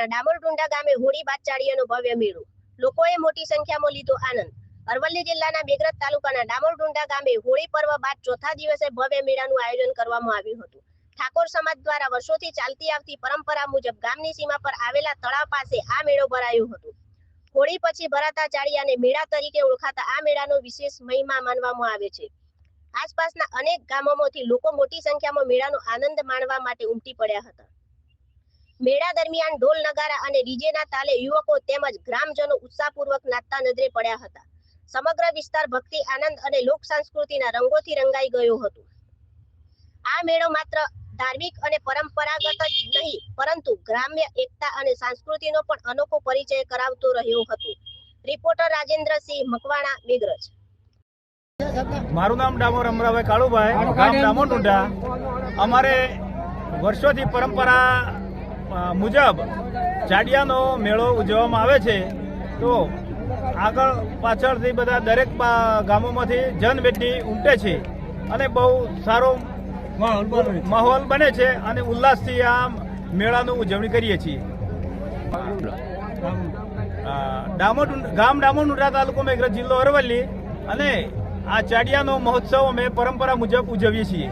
તાલુકાના ડામોરડુંડા ગામે હોળી બાદ ચાળીયાનો ભવ્ય મેળો, લોકોએ મોટી સંખ્યામાં લીધો આનંદ। અરવલ્લી જિલ્લાના બેગરજ તાલુકાના ડામોરડુંડા ગામે હોળી પર્વ બાદ ચોથા દિવસે ભવ્ય મેળાનું આયોજન કરવામાં આવ્યું હતું। ઠાકોર સમાજ દ્વારા વર્ષોથી ચાલતી આવતી પરંપરા મુજબ ગામની સીમા પર આવેલા તળાવ પાસે આ મેળો ભરાયો હતો। હોળી પછી ભરાતા ચાળીયાને મેળા તરીકે ઓળખાતા આ મેળાનો વિશેષ મહિમા માનવામાં આવે છે। આસપાસના અનેક ગામોમાંથી લોકો મોટી સંખ્યામાં મેળાનો આનંદ માણવા માટે ઉમટી પડ્યા હતા। મેળા દરમિયાન ઢોલ નગારા અને ડીજેના તાલે યુવકો તેમજ ગ્રામજનો ઉત્સાહપૂર્વક નાચતા નજરે પડ્યા હતા। સમગ્ર વિસ્તાર ભક્તિ, આનંદ અને લોક સંસ્કૃતિના રંગોથી રંગાઈ ગયો હતો। આ મેળો માત્ર ધાર્મિક અને પરંપરાગત જ નહીં, પરંતુ ગ્રામ્ય એકતા અને સંસ્કૃતિનો પણ અનોખો પરિચય કરાવતો રહ્યો હતો। રિપોર્ટર રાજેન્દ્રસિંહ મકવાણા, બેગરજ। મારું નામ ડામોર અમરાભાઈ કાળુભાઈ, ગામ ડામોરડુંડા। અમારે વર્ષોથી પરંપરા મુજબ ચાડિયાનો મેળો ઉજવવામાં આવે છે। તો આગળ પાછળથી બધા દરેક ગામોમાંથી જનમેદની ઉમટે છે અને બહુ સારો માહોલ બને છે અને ઉલ્લાસથી આ મેળાનું ઉજવણી કરીએ છીએ। ગામ ડામોરડુંડા, તાલુકો મેઘરજ, જિલ્લો અરવલ્લી। અને આ ચાડિયાનો મહોત્સવ અમે પરંપરા મુજબ ઉજવીએ છીએ।